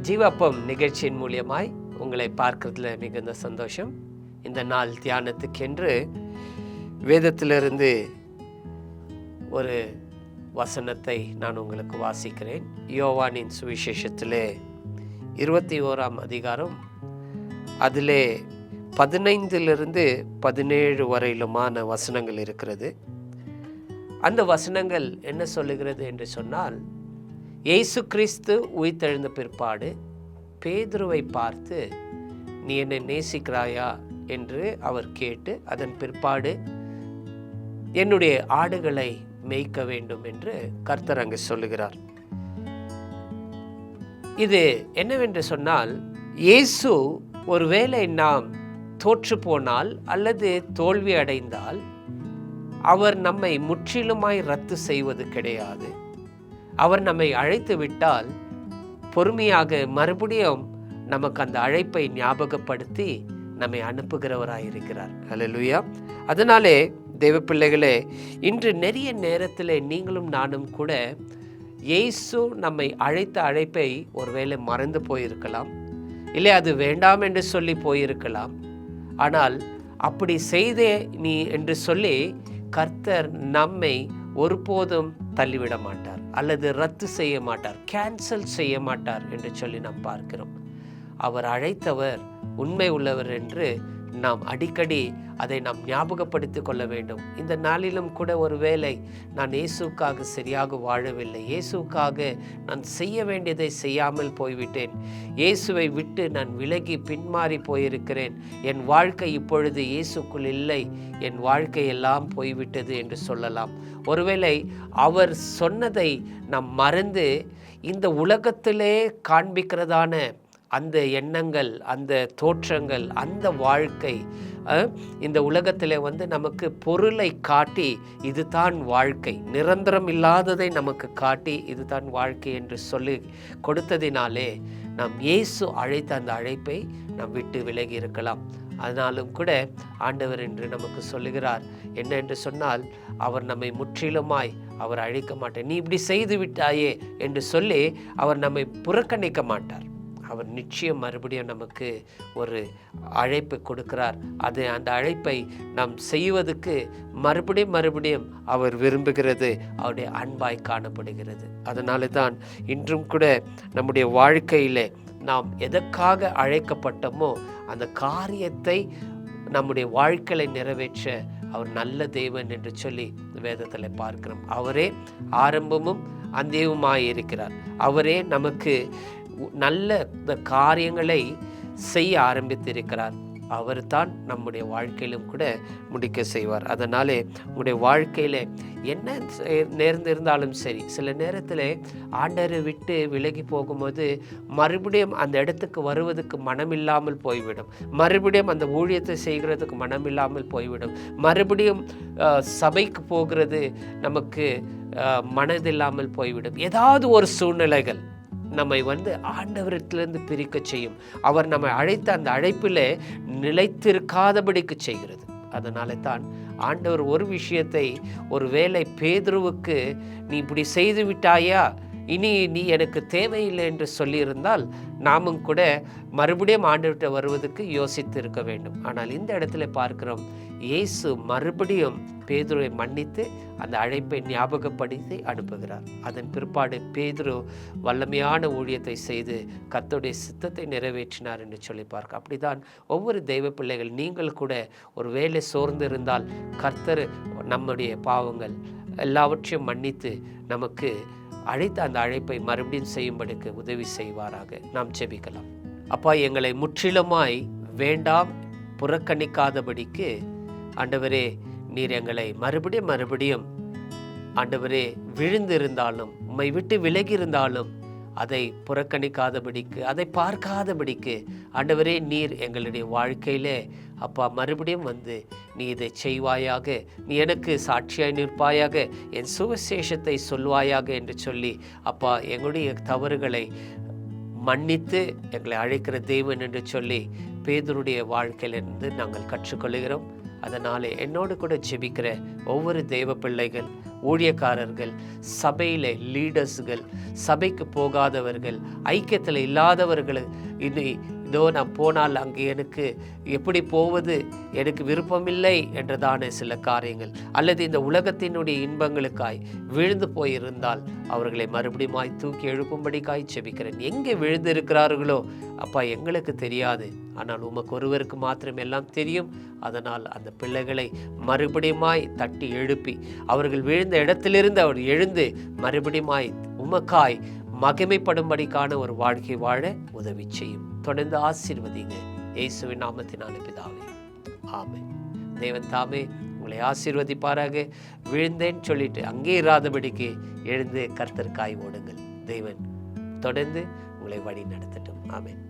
ஜீவப்பம் நிகழ்ச்சியின் மூலியமாய் உங்களை பார்க்கறதுல மிகுந்த சந்தோஷம். இந்த நாள் தியானத்துக்கென்று வேதத்திலிருந்து ஒரு வசனத்தை நான் உங்களுக்கு வாசிக்கிறேன். யோவானின் சுவிசேஷத்திலே 21ஆம் அதிகாரம், அதிலே 15 17 வரையிலுமான வசனங்கள் இருக்கிறது. அந்த வசனங்கள் என்ன சொல்லுகிறது என்று சொன்னால், இயேசு கிறிஸ்து உயிர்த்தெழுந்த பிற்பாடு பேதுருவை பார்த்து, நீ என்னை நேசிக்கிறாயா என்று அவர் கேட்டு, அதன் பிற்பாடு என்னுடைய ஆடுகளை மேய்க்க வேண்டும் என்று கர்த்தர் அங்கு சொல்லுகிறார். இது என்னவென்று சொன்னால், இயேசு ஒருவேளை நாம் தோற்று போனால் அல்லது தோல்வி அடைந்தால் அவர் நம்மை முற்றிலுமாய் ரத்து செய்வது கிடையாது. அவர் நம்மை அழைத்து விட்டால் பொறுமையாக மறுபடியும் நமக்கு அந்த அழைப்பை ஞாபகப்படுத்தி நம்மை அனுப்புகிறவராயிருக்கிறார். அல்லேலூயா. அதனாலே தேவ பிள்ளைகளே, இன்று நிறைய நேரத்தில் நீங்களும் நானும் கூட இயேசு நம்மை அழைத்த அழைப்பை ஒருவேளை மறந்து போயிருக்கலாம், இல்லை அது வேண்டாம் என்று சொல்லி போயிருக்கலாம். ஆனால் அப்படி செய்தே நீ என்று சொல்லி கர்த்தர் நம்மை ஒருபோதும் தள்ளிவிட மாட்டார், அல்லது ரத்து செய்ய மாட்டார், கேன்சல் செய்ய மாட்டார் என்று சொல்லி நாம் பார்க்கிறோம். அவர் அழைத்தவர் உண்மை உள்ளவர் என்று நாம் அடிக்கடி அதை நாம் ஞாபகப்படுத்திக் கொள்ள வேண்டும். இந்த நாளிலும் கூட ஒருவேளை நான் இயேசுக்காக சரியாக வாழவில்லை, இயேசுக்காக நான் செய்ய வேண்டியதை செய்யாமல் போய்விட்டேன், இயேசுவை விட்டு நான் விலகி பின்மாறி போயிருக்கிறேன், என் வாழ்க்கை இப்பொழுது இயேசுக்குள் இல்லை, என் வாழ்க்கை எல்லாம் போய்விட்டது என்று சொல்லலாம். ஒருவேளை அவர் சொன்னதை நாம் மறந்து இந்த உலகத்திலே காண்பிக்கிறதான அந்த எண்ணங்கள், அந்த தோற்றங்கள், அந்த வாழ்க்கை, இந்த உலகத்தில் நமக்கு பொருளை காட்டி இதுதான் வாழ்க்கை, நிரந்தரம் இல்லாததை நமக்கு காட்டி இதுதான் வாழ்க்கை என்று சொல்லி கொடுத்ததினாலே நாம் இயேசு அழைத்த அந்த அழைப்பை நாம் விட்டு விலகி இருக்கலாம். அதனாலும் கூட ஆண்டவர் என்று நமக்கு சொல்லுகிறார் என்ன என்று சொன்னால், அவர் நம்மை முற்றிலுமாய் அவர் அழைக்க மாட்டார். நீ இப்படி செய்து விட்டாயே என்று சொல்லி அவர் நம்மை புறக்கணிக்க மாட்டார். அவர் நிச்சயம் மறுபடியும் நமக்கு ஒரு அழைப்பை கொடுக்கிறார். அது அந்த அழைப்பை நாம் செய்வதற்கு மறுபடியும் அவர் விரும்புகிறது அவருடைய அன்பாய் காணப்படுகிறது. அதனால தான் இன்றும் கூட நம்முடைய வாழ்க்கையில் நாம் எதற்காக அழைக்கப்பட்டோமோ அந்த காரியத்தை நம்முடைய வாழ்க்கையை நிறைவேற்ற அவர் நல்ல தேவன் என்று சொல்லி வேதத்தில் பார்க்கிறோம். அவரே ஆரம்பமும் அந்தியவுமாய் இருக்கிறார். அவரே நமக்கு நல்ல காரியங்களை செய்ய ஆரம்பித்திருக்கிறார். அவர் தான் நம்முடைய வாழ்க்கையிலும் கூட முடிக்க செய்வார். அதனாலே உங்களுடைய வாழ்க்கையில் என்ன நேர்ந்திருந்தாலும் சரி, சில நேரத்தில் ஆண்டரை விட்டு விலகி போகும்போது மறுபடியும் அந்த இடத்துக்கு வருவதற்கு மனமில்லாமல் போய்விடும், மறுபடியும் அந்த ஊழியத்தை செய்கிறதுக்கு மனமில்லாமல் போய்விடும், மறுபடியும் சபைக்கு போகிறது நமக்கு மனதில்லாமல் போய்விடும். ஏதாவது ஒரு சூழ்நிலைகள் நம்மை ஆண்டவரிடத்திலிருந்து பிரிக்க செய்யும். அவர் நம்மை அழைத்த அந்த அழைப்பில் நிலைத்திருக்காதபடிக்கு செய்கிறது. அதனால தான் ஆண்டவர் ஒரு விஷயத்தை ஒருவேளை பேதுருவுக்கு, நீ இப்படி செய்து விட்டாயா, இனி நீ எனக்கு தேவையில்லை என்று சொல்லியிருந்தால் நாமும் கூட மறுபடியும் ஆண்டவர்கிட்ட வருவதற்கு யோசித்து இருக்க வேண்டும். ஆனால் இந்த இடத்துல பார்க்கிறோம், இயேசு மறுபடியும் பேதுருவை மன்னித்து அந்த அழைப்பை ஞாபகப்படுத்தி அனுப்புகிறார். அதன் பிற்பாடு பேதுரு வல்லமையான ஊழியத்தை செய்து கர்த்தருடைய சித்தத்தை நிறைவேற்றினார் என்று சொல்லி பார்க்க. அப்படிதான் ஒவ்வொரு தெய்வ பிள்ளைகள், நீங்கள் கூட ஒரு வேலை சோர்ந்து இருந்தால் கர்த்தர் நம்முடைய பாவங்கள் எல்லாவற்றையும் மன்னித்து நமக்கு அழைத்த அந்த அழைப்பை மறுபடியும் செய்யும்படிக்கு உதவி செய்வாராக. நாம் ஜெபிக்கலாம். அப்பா, எங்களை முற்றிலுமாய் வேண்டாம் புறக்கணிக்காதபடிக்கு ஆண்டவரே, நீர் எங்களை மறுபடியும் ஆண்டவரே விழுந்திருந்தாலும், உம்மை விட்டு விலகி இருந்தாலும் அதை புறக்கணிக்காதபடிக்கு, அதை பார்க்காதபடிக்கு ஆண்டவரே நீர் எங்களுடைய வாழ்க்கையிலே அப்பா மறுபடியும் நீ இதை செய்வாயாக, நீ எனக்கு சாட்சியாய் நிற்பாயாக, என் சுவிசேஷத்தை சொல்வாயாக என்று சொல்லி அப்பா எங்களுடைய தவறுகளை மன்னித்து எங்களை அழைக்கிற தேவன் என்று சொல்லி பேதுருடைய வாழ்க்கையிலிருந்து நாங்கள் கற்றுக்கொள்கிறோம். அதனாலே என்னோடு கூட ஜெபிக்கிற ஒவ்வொரு தெய்வ பிள்ளைகள், ஊழியக்காரர்கள், சபையில் லீடர்ஸுகள், சபைக்கு போகாதவர்கள், ஐக்கியத்தில் இல்லாதவர்கள், இதோ நான் போனால் அங்கே எனக்கு எப்படி போவது, எனக்கு விருப்பமில்லை என்றதான சில காரியங்கள், அல்லது இந்த உலகத்தினுடைய இன்பங்களுக்காய் விழுந்து போயிருந்தால் அவர்களை மறுபடியும் தூக்கி எழுப்பும்படிக்காய் ஜெபிக்கிறேன். எங்கே விழுந்து இருக்கிறார்களோ அப்பா எங்களுக்கு தெரியாது, ஆனால் உமக்கு ஒருவருக்கு மாத்திரம் எல்லாம் தெரியும். அதனால் அந்த பிள்ளைகளை மறுபடியும் தட்டி எழுப்பி அவர்கள் விழுந்த இடத்திலிருந்து அவர் எழுந்து மறுபடியும் உமக்காய் மகிமைப்படும்படிக்கான ஒரு வாழ்க்கை வாழ உதவி செய்யும். தொடர்ந்து ஆசீர்வதிங்க. இயேசுவின் நாமத்தினாலே பிதாவே, ஆமென். தேவன் தாமே உங்களை ஆசீர்வதிப்பாராக. விழுந்தேன்னு சொல்லிட்டு அங்கே இராதபடிக்கு எழுந்து கர்த்தருக்காய் ஓடுங்கள். தேவன் தொடர்ந்து உங்களை வழி நடத்தட்டும். ஆமென்.